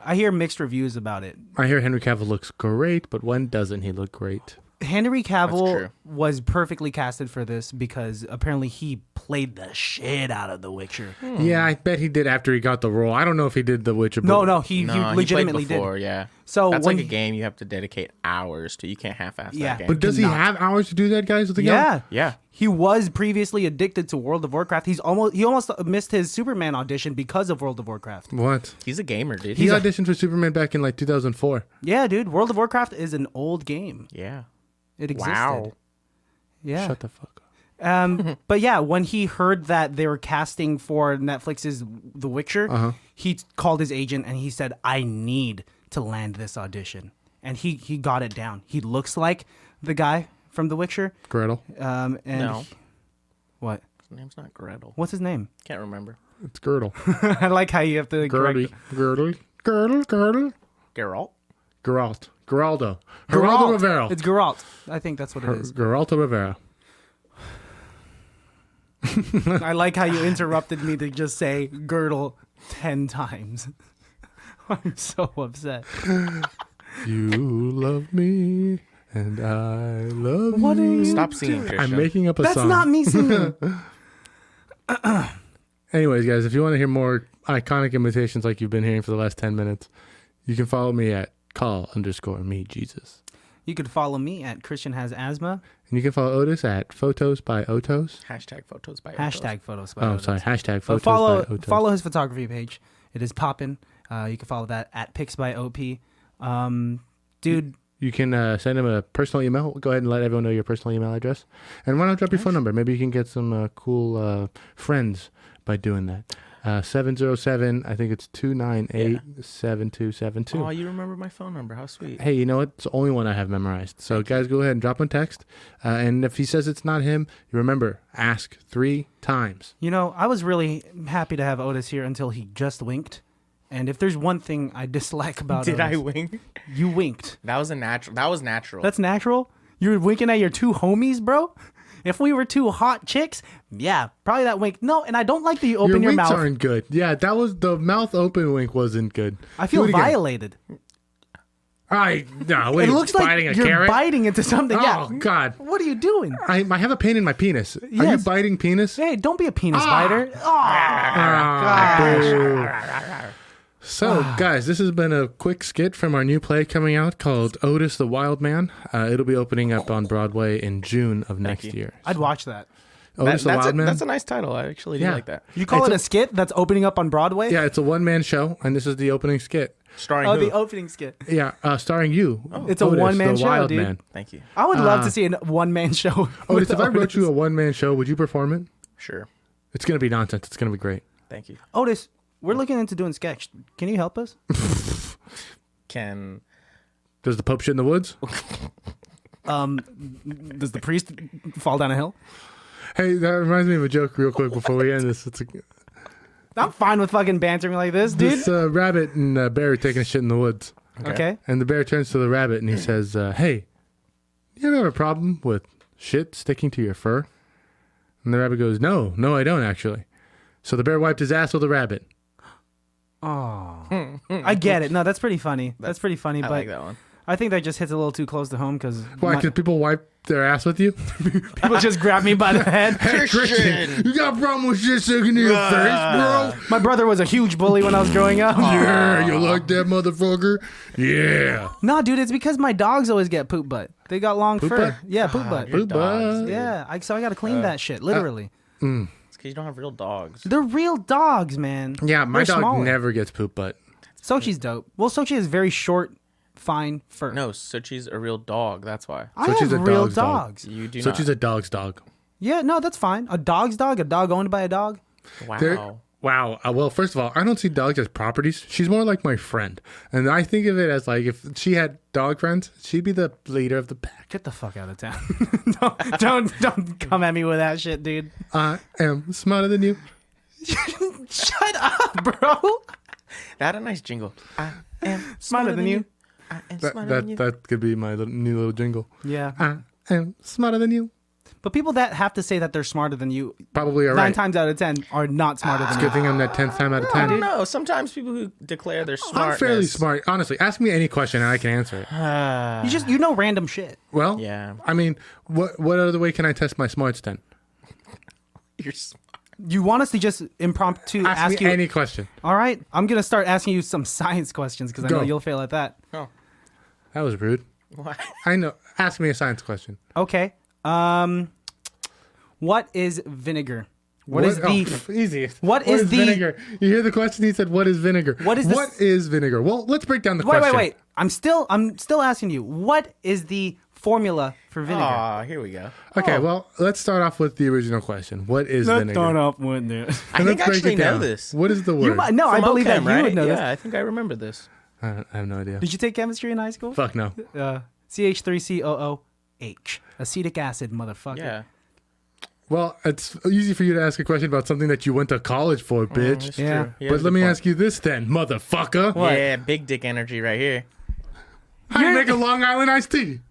I hear mixed reviews about it. I hear Henry Cavill looks great, but when doesn't he look great? Henry Cavill true. was perfectly casted for this because apparently he played the shit out of The Witcher. Yeah, I bet he did after he got the role. I don't know if he did The Witcher. No, but he No, legitimately he played before, did. yeah. So that's when like a game you have to dedicate hours to. You can't half-ass Yeah. that game. But does he cannot. have hours to do that, guys? With the game? Yeah. yeah. He was previously addicted to World of Warcraft. He almost missed his Superman audition because of World of Warcraft. What? He's a gamer, dude. He auditioned for Superman back in like 2004. Yeah, dude. World of Warcraft is an old game. Yeah. It existed. Wow. Yeah. Shut the fuck up. But yeah, when he heard that they were casting for Netflix's The Witcher, he called his agent and he said, I need to land this audition. And he got it down. He looks like the guy from The Witcher. Gretel. And No. What? His name's not Gretel. What's his name? Can't remember. It's Girdle. I like how you have to Girdle. correct. Girdle. Geralt? Geralt. Geraldo. Geraldo Rivera. It's Geralt. I think that's what it is. Geraldo Rivera. I like how you interrupted me to just say girdle 10 times. I'm so upset. You love me, and I love What are you. you Stop singing, Christian. I'm making up a That's song. not me singing. Anyways, guys, if you want to hear more iconic imitations like you've been hearing for the last 10 minutes, you can follow me at call_me_Jesus. You could follow me at Christian Has Asthma. And you can follow Otis at Photos by Otos. Hashtag photos by Hashtag photos. Oh, sorry. Hashtag Photos follow by Otos. follow his photography page. It is poppin'. You can follow that at Pics by OP. Dude, You can send him a personal email. Go ahead and let everyone know your personal email address. And why not drop your phone number? Maybe you can get some cool friends by doing that. 707, I think it's 298-7272. Oh, you remember my phone number. How sweet. Hey, you know what? It's the only one I have memorized. So, guys, go ahead and drop him a text. And if he says it's not him, you remember, ask 3 times. you know, I was really happy to have Otis here until he just winked. And if there's one thing I dislike about Did I Otis, wink? you winked. That was natural. That's natural? You were winking at your 2 homies, bro? If we were 2 hot chicks, yeah, probably that wink. No, and I don't like that you open your winks mouth. aren't good. Yeah, that was the mouth open wink wasn't good. I feel Do it again. violated. No, wait, It looks like biting a you're carrot? biting into something. Oh, Yeah. God. What are you doing? I have a pain in my penis. Are you Yes. biting penis? Hey, don't be a penis biter. So, guys, this has been a quick skit from our new play coming out called Otis the Wild Man. It'll be opening up on Broadway in June of next year. I'd watch that. Otis the Wild Man? That's a nice title. I actually do Yeah. like that. You call It's it a skit that's opening up on Broadway? Yeah, it's a one-man show, and this is the opening skit. Starring Oh, who? the opening skit. Yeah, starring you. It's a Otis, one-man the show, Wild dude. Man. Thank you. I would love to see a one-man show. Otis, with if I wrote Otis. you a one-man show, would you perform it? Sure. It's going to be nonsense. It's going to be great. Thank you. Otis, we're looking into doing sketch. Can you help us? Can Does the Pope shit in the woods? Does the priest fall down a hill? Hey, that reminds me of a joke real quick before we end this. I'm fine with fucking bantering like this, dude. This rabbit and bear are taking a shit in the woods. Okay. And the bear turns to the rabbit and he says, hey, you ever have a problem with shit sticking to your fur? And the rabbit goes, no, I don't actually. So the bear wiped his ass with a rabbit. Oh, I get it. No, that's pretty funny. That's pretty funny. I But like that one. I think that just hits a little too close to home because Why? Because people wipe their ass with you? people just grab me by the head. Hey, Christian, you got a problem with shit sticking to your face, bro? My brother was a huge bully when I was growing up. Yeah, you like that motherfucker? Yeah. No, dude, it's because my dogs always get poop butt. They got long Poop fur. butt? Yeah, poop butt. Your Poop dogs, butt. dude. Yeah, so I got to clean that shit, literally. It's because you don't have real dogs. They're real dogs, man. Yeah, my They're dog smaller. never gets poop butt. Sochi's dope. Well, Sochi has very short, fine fur. No, Suchi's a real dog. That's why. I Sochi's have a real dog's dog. dogs. You do So not. she's a dog's dog. Yeah, no, that's fine. A dog's dog, a dog owned by a dog. Wow. Wow. Well, first of all, I don't see dogs as properties. She's more like my friend. And I think of it as like if she had dog friends, she'd be the leader of the pack. Get the fuck out of town. don't come at me with that shit, dude. I am smarter than you. Shut up, bro. That had a nice jingle. I am Smarter than you. I am smarter than you. That could be my new little jingle. Yeah. I am smarter than you. But people that have to say that they're smarter than you, Probably are 9 right. times out of 10 are not smarter than you. Good thing I'm that 10th time out of I 10. don't know. Sometimes people who declare they're smart. I'm fairly smart. Honestly, ask me any question and I can answer it. You know random shit. Well, Yeah. I mean, what other way can I test my smarts then? You're smart. You want us to just impromptu Ask ask me you any question. All right, I'm gonna start asking you some science questions because I know Go. you'll fail at that. Oh. That was rude. Why? I know. Ask me a science question. Okay. What is vinegar? What is the easy? what is the- vinegar? You hear the question? He said, "What is vinegar?" What is what this- is vinegar? Well, let's break down the wait, question. wait. I'm still asking you. What is the formula for vinegar? Aw, here we go. Okay, Oh. well, let's start off with the original question. What is vinegar? up with it. I And think let's I break actually it know down. this. What is the word? You might, no, I From believe that OChem, you right? would know Yeah, this. I think I remember this. I have no idea. Did you take chemistry in high school? Fuck no. CH3COOH. Acetic acid, motherfucker. Yeah. Well, it's easy for you to ask a question about something that you went to college for, bitch. It's Yeah. true. He But has let a me point. ask you this then, motherfucker. What? Yeah, big dick energy right here. How do you make a Long Island iced tea?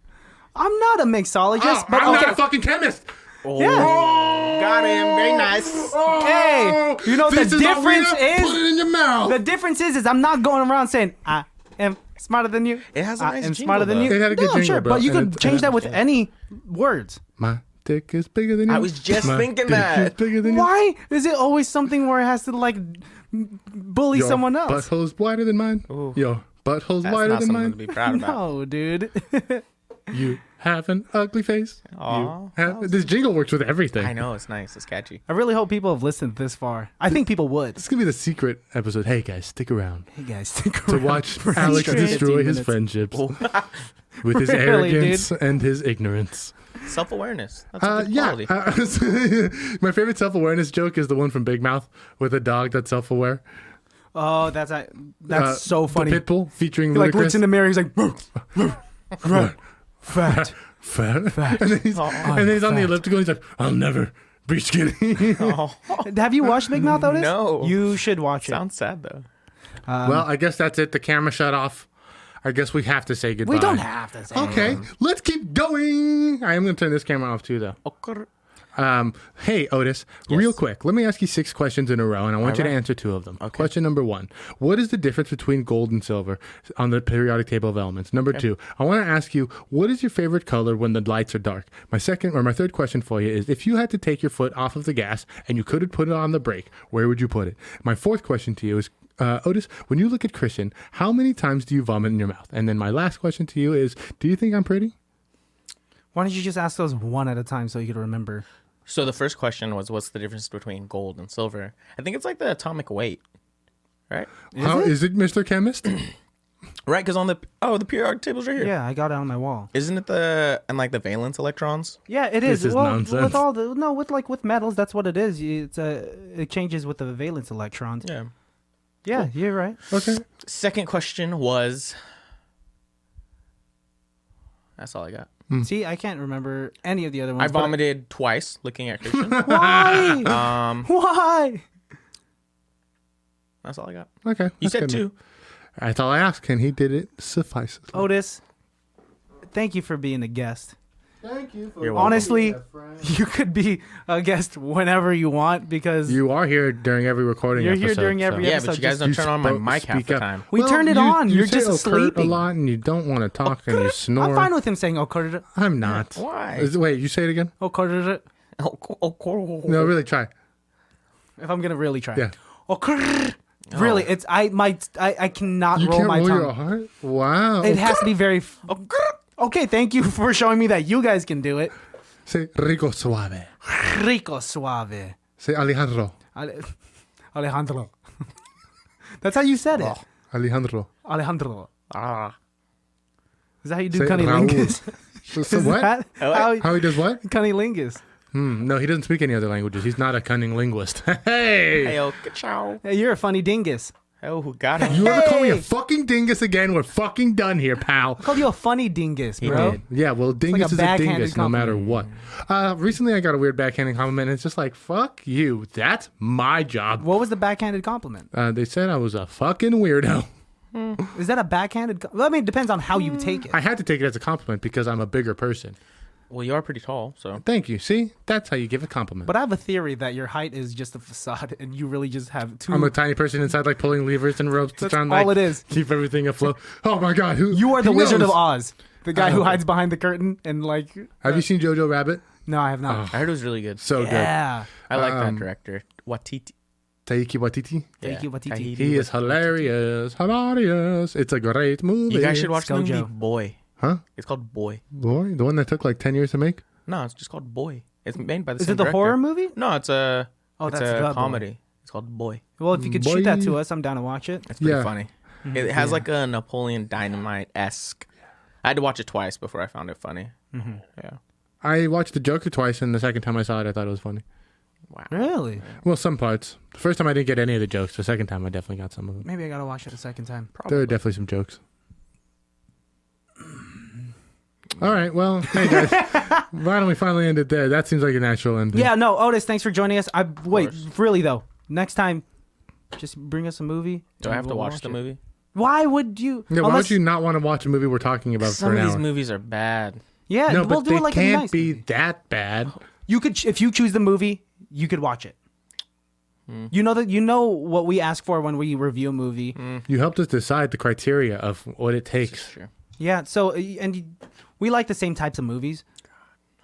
I'm not a mixologist, Oh, but I'm okay. not a fucking chemist. Yeah. Got him. Very nice. Hey, you know what This the is difference Arena? Put is? it in your mouth. The difference is I'm not going around saying I am smarter than you. It has a I nice am jingle, smarter than though. you. It had a good no, jingle, sure, bro, but you and could change that with any words. My dick is bigger than you. I was just My thinking dick that. is bigger than you. Why is it always something where it has to like bully Your someone else? butthole's wider than mine. Your butthole's That's wider not than something mine. to be proud about. No, dude. You have an ugly face. Aw, You have, this jingle works with everything. I know, it's nice. It's catchy. I really hope people have listened this far. I think people would. This is gonna be the secret episode. Hey guys, stick around Hey guys, stick to around watch for Alex extra destroy 15 his minutes. friendships with his Really, arrogance and his ignorance. Self-awareness. That's a good Yeah. quality. My favorite self-awareness joke is the one from Big Mouth with a dog that's self-aware. Oh, that's so funny. The Pitbull featuring He like Ludacris. looks in the mirror. He's like, fat. Fat. And then he's, and then he's on the fat. elliptical. And he's like, "I'll never be skinny." Oh, Have you watched Big Mouth, Otis? No. You should watch it. sounds sad though. Well, I guess that's it. The camera shut off. I guess we have to say goodbye. We don't have to say Okay, let's keep going. I am going to turn this camera off too, though. Hey, Otis, real quick, let me ask you 6 questions in a row, and I want you to answer 2 of them. Okay. Question number 1. What is the difference between gold and silver on the periodic table of elements? Number 2, I want to ask you, what is your favorite color when the lights are dark? My third question for you is, if you had to take your foot off of the gas and you could put it on the brake, where would you put it? My 4th question to you is, Otis, when you look at Christian, how many times do you vomit in your mouth? And then my last question to you is, do you think I'm pretty? Why don't you just ask those one at a time so you could remember? So the first question was, what's the difference between gold and silver? I think it's like the atomic weight, right? Is it Mr. Chemist? Right, because on the periodic table's right here. Yeah, I got it on my wall. Isn't it like the valence electrons? Yeah, it is. This is nonsense. With all the with metals, that's what it is. It changes with the valence electrons. Yeah. Yeah, you're right. Okay. Second question was. That's all I got. See, I can't remember any of the other ones. I but- vomited twice looking at Christian. Why? Why? That's all I got. Okay. You that's said good. 2. That's all I asked, and he did it suffices. Otis, thank you for being a guest. Thank you. You're welcome. Honestly, you could be a guest whenever you want because You are here during every recording You're episode. here during every Yeah, episode. but you guys just- don't turn on my mic half the time. We turned it on. You You're say just "Oh, Kurt" sleeping. a lot, and you don't want to talk, and you snore. I'm fine with him saying "Okurr." I'm not. Why? Wait, you say it again? Okurr. No, really, try. If I'm gonna really try. Yeah. Okurr. Really, it's I cannot You roll can't my roll tongue. your heart? Wow. It has to be very. Okay, thank you for showing me that you guys can do it. Say rico suave. Rico suave. Say Alejandro. Alejandro. That's how you said it. Alejandro. Alejandro. Ah. Is that how you do Say cunnilingus? So Is what? that How he does what? cunnilingus? No, he doesn't speak any other languages. He's not a cunning linguist. Hey! Hey, oh, ciao. Hey, you're a funny dingus. Oh, who got it? You ever call me a Hey! fucking dingus again? We're fucking done here, pal. I called you a funny dingus, He bro. did. Yeah, well, dingus like a is a backhanded dingus no matter what. compliment. Recently, I got a weird backhanded compliment, and it's just like, fuck you. That's my job. What was the backhanded compliment? They said I was a fucking weirdo. Is that a backhanded? Well, I mean, it depends on how you take it. I had to take it as a compliment because I'm a bigger person. Well, you are pretty tall, so. Thank you. See? That's how you give a compliment. But I have a theory that your height is just a facade, and you really just have two. I'm a tiny person inside, like pulling levers and ropes to That's try and all like, it is. keep everything afloat. Oh my god, who? You are the who Wizard knows? of Oz, the guy who Oh. hides behind the curtain and like. Have you seen Jojo Rabbit? No, I have not. I heard it was really good. So Yeah. I like that director. Watiti. good. Taiki Waititi. Thank you, Watiti. Tahiti He is hilarious. Hilarious. It's a great movie. You guys should watch the movie Scojo. Boy. Huh? It's called Boy. Boy, the one that took like 10 years to make? No, it's just called Boy. It's made by the Is same it the director. horror movie? No, it's a that's a The Boy. comedy. It's called Boy. Well, if you could shoot that Boy. to us, I'm down to watch it. It's pretty Yeah. funny. It has like a Napoleon Dynamite-esque. I had to watch it twice before I found it funny. Yeah. I watched The Joker twice, and the second time I saw it, I thought it was funny. Wow. Really? Well, some parts. The first time I didn't get any of the jokes. The second time I definitely got some of them. Maybe I gotta watch it a second time. There are definitely some jokes. All right, well, hey guys, why don't we finally end it there? That seems like a natural ending. Yeah, no, Otis, thanks for joining us. Wait, really though, next time, just bring us a movie. Do I and have to we'll watch the it. movie? Why would you? Yeah, why Unless- would you not want to watch a movie we're talking about Some for of an these hour? movies are bad. Yeah, No, we'll but do they it like a can't nice be movie. that bad. You could, if you choose the movie, you could watch it. You know that you know what we ask for when we review a movie. You helped us decide the criteria of what it takes. Sure. Yeah, so we like the same types of movies.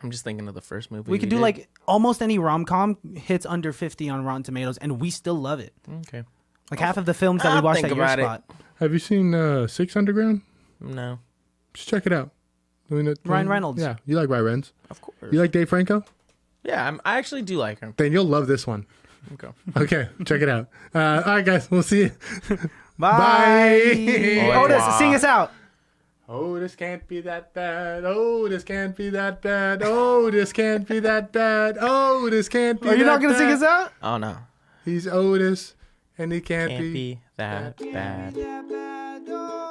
I'm just thinking of the first movie. We could do did. like almost any rom-com hits under 50 on Rotten Tomatoes, and we still love it. Okay. Like half of the films that we I'll watched think at your about it. spot. Have you seen Six Underground? No. Just check it out. I mean, Ryan Reynolds. Yeah, you like Ryan Reynolds. Of course. You like Dave Franco? Yeah, I actually do like him. Then you'll love this one. Okay. Okay, check it out. All right, guys, we'll see you. Bye. Au Otis, revoir. sing us out. Oh, this can't be that bad. Oh, this can't be that bad. Oh, this can't be that bad. Oh, this can't be Are you that not going to sing bad. us out? Oh no. He's Otis, and he can't Can't be. be that bad. Yeah, bad. Oh.